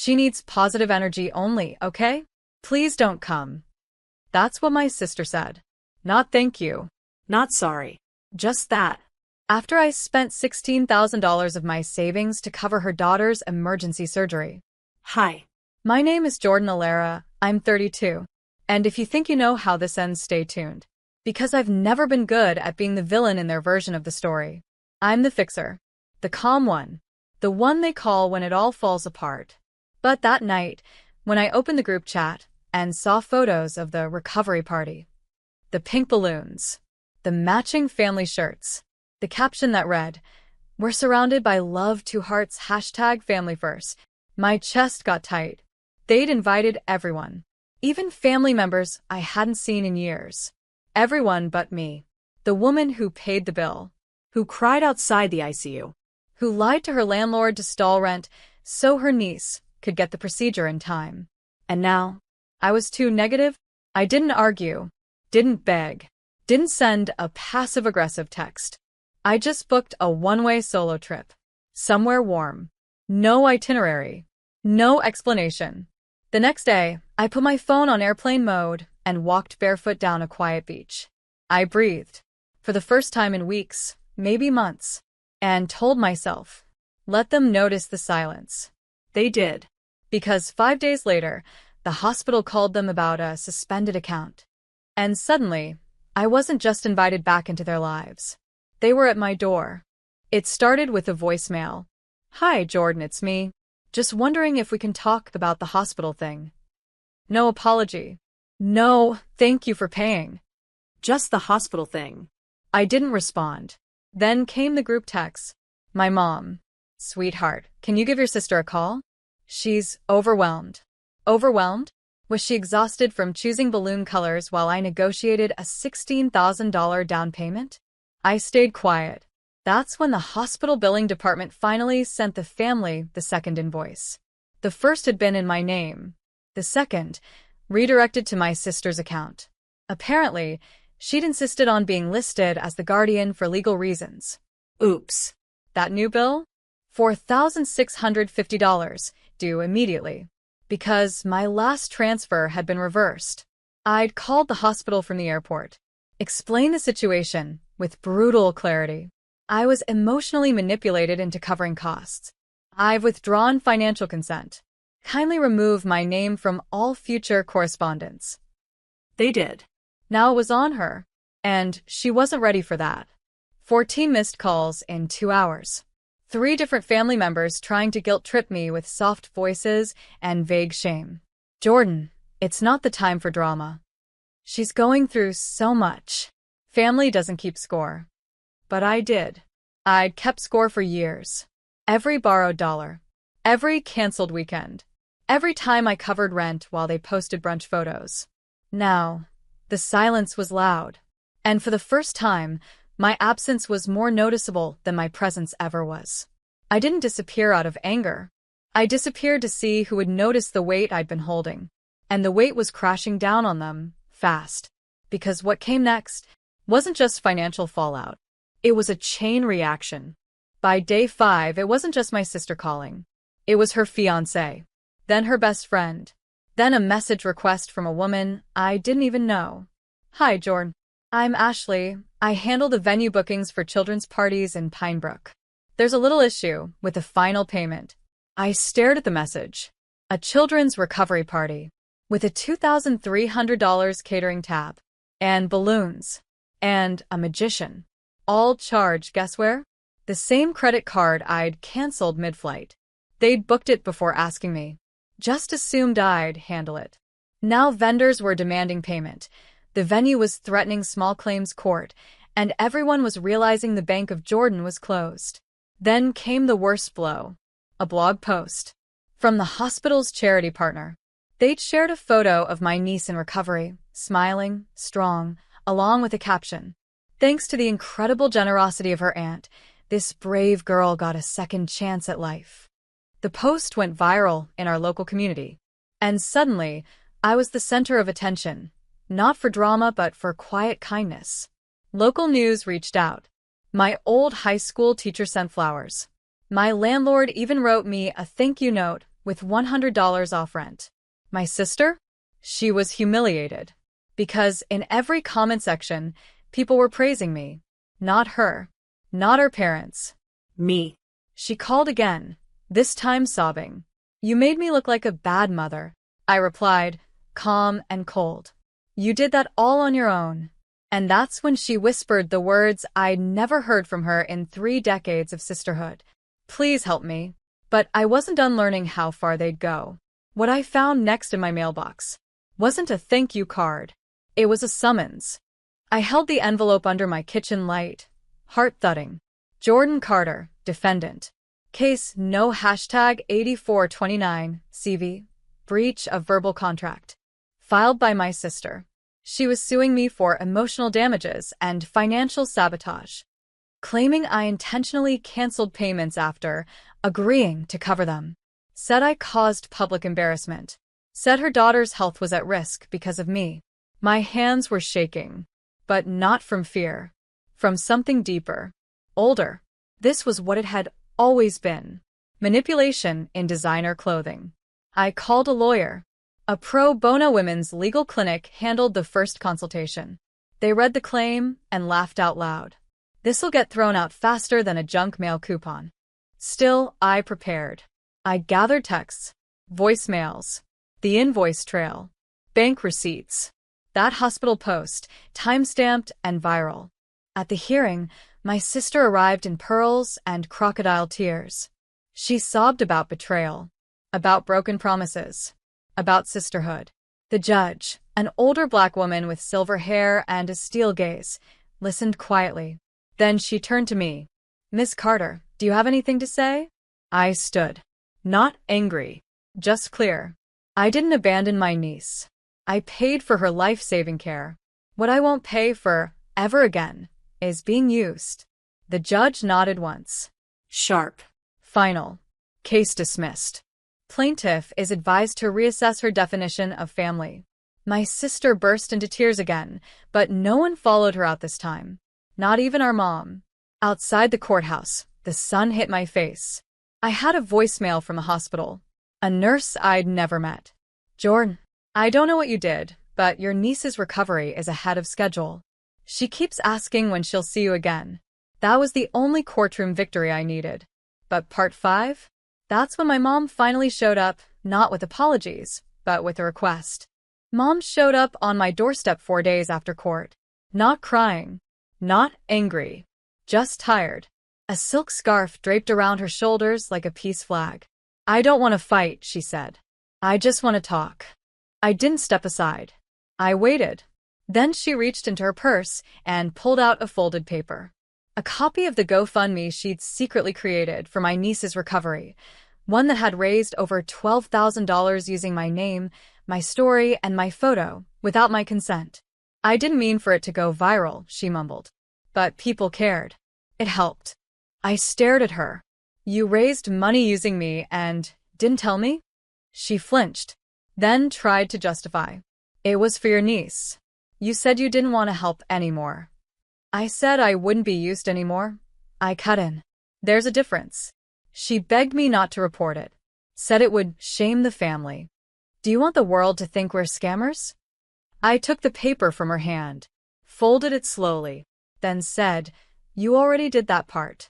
She needs positive energy only, okay? Please don't come. That's what my sister said. Not thank you. Not sorry. Just that. After I spent $16,000 of my savings to cover her daughter's emergency surgery. Hi. My name is Jordan Alara. I'm 32. And if you think you know how this ends, stay tuned. Because I've never been good at being the villain in their version of the story. I'm the fixer. The calm one. The one they call when it all falls apart. But that night, when I opened the group chat and saw photos of the recovery party, the pink balloons, the matching family shirts, the caption that read, "We're surrounded by love to hearts #FamilyFirst," my chest got tight. They'd invited everyone, even family members I hadn't seen in years. Everyone but me. The woman who paid the bill, Who cried outside the ICU. who lied to her landlord to stall rent so her niece could get the procedure in time. And now, I was too negative. I didn't argue, didn't beg, didn't send a passive-aggressive text. I just booked a one-way solo trip. Somewhere warm. No itinerary. No explanation. The next day, I put my phone on airplane mode and walked barefoot down a quiet beach. I breathed. For the first time in weeks, maybe months. And told myself, let them notice the silence. They did. Because 5 days later, the hospital called them about a suspended account. And suddenly, I wasn't just invited back into their lives. They were at my door. It started with a voicemail. "Hi, Jordan, it's me. Just wondering if we can talk about the hospital thing." No apology. No, thank you for paying. Just the hospital thing. I didn't respond. Then came the group text. My mom. "Sweetheart, can you give your sister a call? She's overwhelmed." Overwhelmed? Was she exhausted from choosing balloon colors while I negotiated a $16,000 down payment? I stayed quiet. That's when the hospital billing department finally sent the family the second invoice. The first had been in my name. The second, redirected to my sister's account. Apparently, she'd insisted on being listed as the guardian for legal reasons. Oops. That new bill? $4,650, due immediately. Because my last transfer had been reversed. I'd called the hospital from the airport. Explained the situation with brutal clarity. I was emotionally manipulated into covering costs. I've withdrawn financial consent. Kindly remove my name from all future correspondence. They did. Now it was on her. And she wasn't ready for that. 14 missed calls in 2 hours. 3 different family members trying to guilt-trip me with soft voices and vague shame. "Jordan, it's not the time for drama. She's going through so much. Family doesn't keep score." But I did. I'd kept score for years. Every borrowed dollar. Every canceled weekend. Every time I covered rent while they posted brunch photos. Now, the silence was loud. And for the first time, my absence was more noticeable than my presence ever was. I didn't disappear out of anger. I disappeared to see who would notice the weight I'd been holding. And the weight was crashing down on them, fast. Because what came next wasn't just financial fallout. It was a chain reaction. By day 5, it wasn't just my sister calling. It was her fiancé. Then her best friend. Then a message request from a woman I didn't even know. "Hi, Jordan. I'm Ashley. I handle the venue bookings for children's parties in Pinebrook. There's a little issue with the final payment." I stared at the message. A children's recovery party. With a $2,300 catering tab. And balloons. And a magician. All charged, guess where? The same credit card I'd canceled mid-flight. They'd booked it before asking me. Just assumed I'd handle it. Now vendors were demanding payment. The venue was threatening small claims court, and everyone was realizing the Bank of Jordan was closed. Then came the worst blow. A blog post. From the hospital's charity partner. They'd shared a photo of my niece in recovery, smiling, strong, along with a caption. "Thanks to the incredible generosity of her aunt, this brave girl got a second chance at life." The post went viral in our local community. And suddenly, I was the center of attention. Not for drama, but for quiet kindness. Local news reached out. My old high school teacher sent flowers. My landlord even wrote me a thank you note with $100 off rent. My sister? She was humiliated. Because in every comment section, people were praising me. Not her. Not her parents. Me. She called again, this time sobbing. You made me look like a bad mother, I replied, calm and cold. You did that all on your own. And that's when she whispered the words I'd never heard from her in 3 decades of sisterhood. Please help me. But I wasn't done learning how far they'd go. What I found next in my mailbox wasn't a thank you card. It was a summons. I held the envelope under my kitchen light, heart thudding. Jordan Carter, defendant. Case no #8429, CV. Breach of verbal contract. Filed by my sister. She was suing me for emotional damages and financial sabotage, claiming I intentionally canceled payments after agreeing to cover them. Said I caused public embarrassment. Said her daughter's health was at risk because of me. My hands were shaking, but not from fear. From something deeper. Older. This was what it had always been. Manipulation in designer clothing. I called a lawyer. A pro bono women's legal clinic handled the first consultation. They read the claim and laughed out loud. This'll get thrown out faster than a junk mail coupon. Still, I prepared. I gathered texts, voicemails, the invoice trail, bank receipts, that hospital post, time-stamped and viral. At the hearing, my sister arrived in pearls and crocodile tears. She sobbed about betrayal, about broken promises, about sisterhood. The judge, an older black woman with silver hair and a steel gaze, listened quietly. Then she turned to me. Miss Carter, do you have anything to say? I stood. Not angry, just clear. I didn't abandon my niece. I paid for her life-saving care. What I won't pay for, ever again, is being used. The judge nodded once. Sharp. Final. Case dismissed. Plaintiff is advised to reassess her definition of family. My sister burst into tears again, but no one followed her out this time. Not even our mom. Outside the courthouse, the sun hit my face. I had a voicemail from the hospital. A nurse I'd never met. Jordan, I don't know what you did, but your niece's recovery is ahead of schedule. She keeps asking when she'll see you again. That was the only courtroom victory I needed. But part 5? That's when my mom finally showed up, not with apologies, but with a request. Mom showed up on my doorstep 4 days after court. Not crying. Not angry. Just tired. A silk scarf draped around her shoulders like a peace flag. I don't want to fight, she said. I just want to talk. I didn't step aside. I waited. Then she reached into her purse and pulled out a folded paper. A copy of the GoFundMe she'd secretly created for my niece's recovery. One that had raised over $12,000 using my name, my story, and my photo, without my consent. I didn't mean for it to go viral, she mumbled. But people cared. It helped. I stared at her. You raised money using me and didn't tell me? She flinched, then tried to justify. It was for your niece. You said you didn't want to help anymore. I said I wouldn't be used anymore. I cut in. There's a difference. She begged me not to report it. Said it would shame the family. Do you want the world to think we're scammers? I took the paper from her hand, folded it slowly, then said, You already did that part.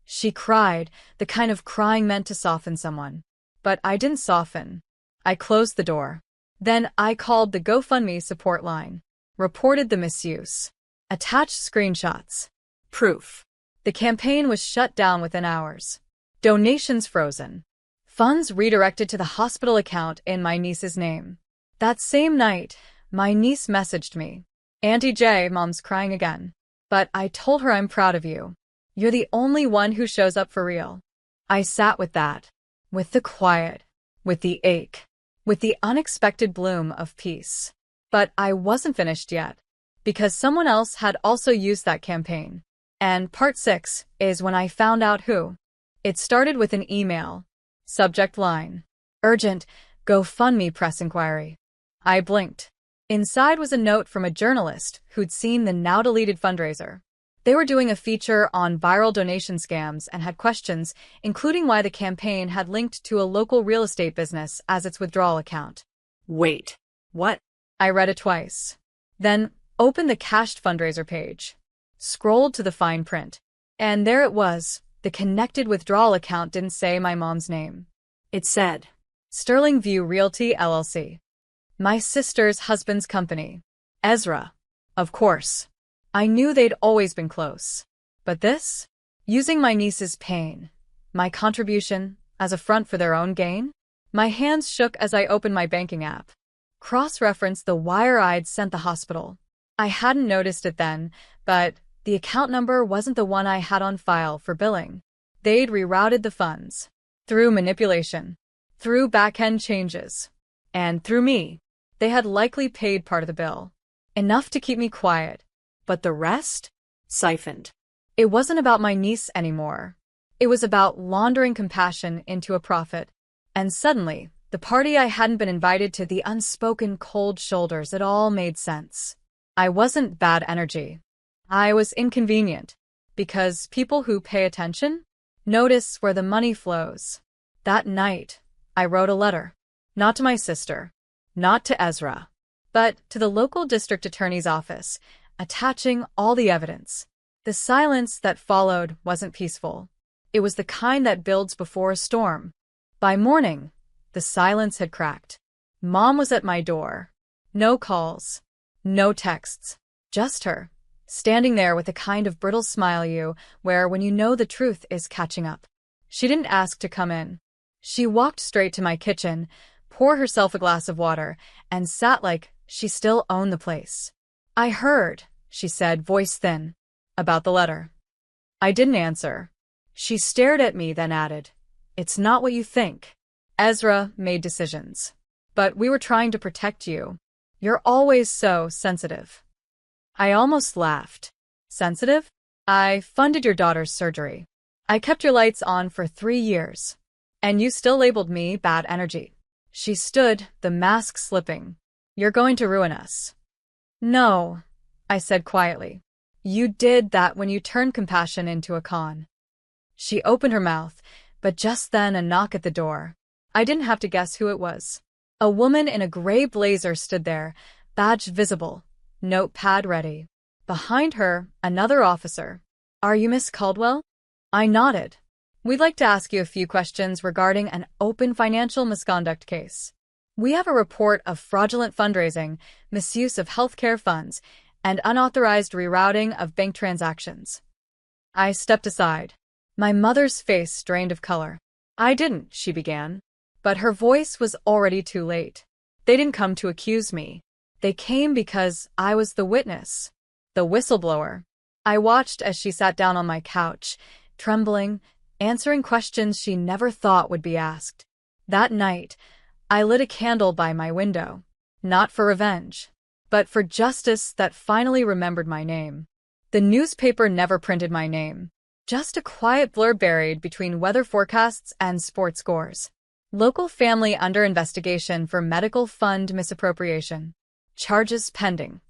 She cried, the kind of crying meant to soften someone. But I didn't soften. I closed the door. Then I called the GoFundMe support line, reported the misuse, attached screenshots. Proof. The campaign was shut down within hours. Donations frozen. Funds redirected to the hospital account in my niece's name. That same night, my niece messaged me. Auntie J, Mom's crying again. But I told her I'm proud of you. You're the only one who shows up for real. I sat with that. With the quiet. With the ache. With the unexpected bloom of peace. But I wasn't finished yet. Because someone else had also used that campaign. And part 6 is when I found out who. It started with an email. Subject line. Urgent. GoFundMe press inquiry. I blinked. Inside was a note from a journalist who'd seen the now-deleted fundraiser. They were doing a feature on viral donation scams and had questions, including why the campaign had linked to a local real estate business as its withdrawal account. Wait. What? I read it twice. Then opened the cached fundraiser page. Scrolled to the fine print. And there it was. The connected withdrawal account didn't say my mom's name. It said, Sterling View Realty, LLC. My sister's husband's company. Ezra. Of course. I knew they'd always been close. But this? Using my niece's pain. My contribution as a front for their own gain? My hands shook as I opened my banking app. Cross-referenced the wire I'd sent the hospital. I hadn't noticed it then, but the account number wasn't the one I had on file for billing. They'd rerouted the funds. Through manipulation. Through back-end changes. And through me. They had likely paid part of the bill. Enough to keep me quiet. But the rest? siphoned. It wasn't about my niece anymore. It was about laundering compassion into a profit. And suddenly, the party I hadn't been invited to, the unspoken cold shoulders, it all made sense. I wasn't bad energy. I was inconvenient. Because people who pay attention notice where the money flows. That night, I wrote a letter. Not to my sister. Not to Ezra. But to the local district attorney's office, attaching all the evidence. The silence that followed wasn't peaceful. It was the kind that builds before a storm. By morning, the silence had cracked. Mom was at my door. No calls. No texts. Just her, standing there with the kind of brittle smile you wear when you know the truth is catching up. She didn't ask to come in. She walked straight to my kitchen, poured herself a glass of water, and sat like she still owned the place. "I heard," she said, voice thin, "about the letter." I didn't answer. She stared at me, then added, "It's not what you think. Ezra made decisions. But we were trying to protect you. You're always so sensitive." I almost laughed. Sensitive? I funded your daughter's surgery. I kept your lights on for 3 years. And you still labeled me bad energy. She stood, the mask slipping. "You're going to ruin us." "No," I said quietly. "You did that when you turned compassion into a con." She opened her mouth, but just then a knock at the door. I didn't have to guess who it was. A woman in a gray blazer stood there, badge visible, notepad ready. Behind her, another officer. "Are you Miss Caldwell?" I nodded. "We'd like to ask you a few questions regarding an open financial misconduct case. We have a report of fraudulent fundraising, misuse of healthcare funds, and unauthorized rerouting of bank transactions." I stepped aside. My mother's face drained of color. "I didn't," she began. But her voice was already too late. They didn't come to accuse me. They came because I was the witness. The whistleblower. I watched as she sat down on my couch, trembling, answering questions she never thought would be asked. That night, I lit a candle by my window. Not for revenge, but for justice that finally remembered my name. The newspaper never printed my name. Just a quiet blur buried between weather forecasts and sports scores. Local family under investigation for medical fund misappropriation. Charges pending.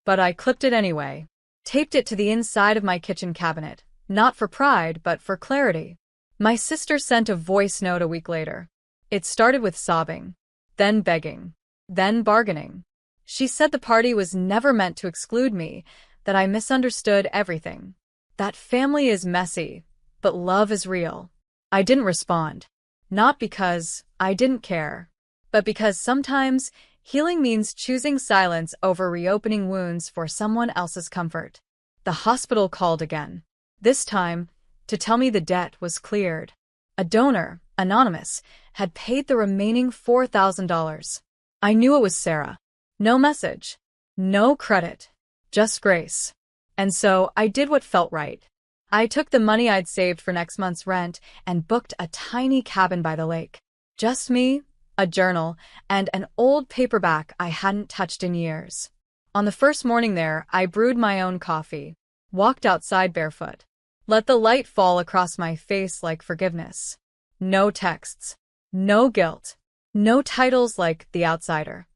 But I clipped it anyway. Taped it to the inside of my kitchen cabinet. Not for pride, but for clarity. My sister sent a voice note a week later. It started with sobbing. Then begging. Then bargaining. She said the party was never meant to exclude me, that I misunderstood everything. That family is messy, but love is real. I didn't respond. Not because I didn't care, but because sometimes healing means choosing silence over reopening wounds for someone else's comfort. The hospital called again. This time, to tell me the debt was cleared. A donor, anonymous, had paid the remaining $4,000. I knew it was Sarah. No message. No credit. Just grace. And so I did what felt right. I took the money I'd saved for next month's rent and booked a tiny cabin by the lake. Just me, a journal, and an old paperback I hadn't touched in years. On the first morning there, I brewed my own coffee, walked outside barefoot, let the light fall across my face like forgiveness. No texts, no guilt, no titles like The Outsider.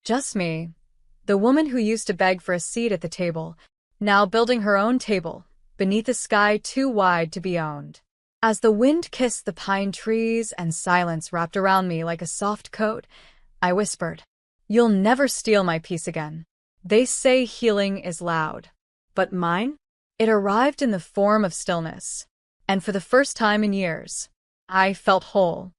Just me, the woman who used to beg for a seat at the table, now building her own table beneath a sky too wide to be owned. As the wind kissed the pine trees and silence wrapped around me like a soft coat, I whispered, "You'll never steal my peace again. They say healing is loud." But mine? It arrived in the form of stillness. And for the first time in years, I felt whole.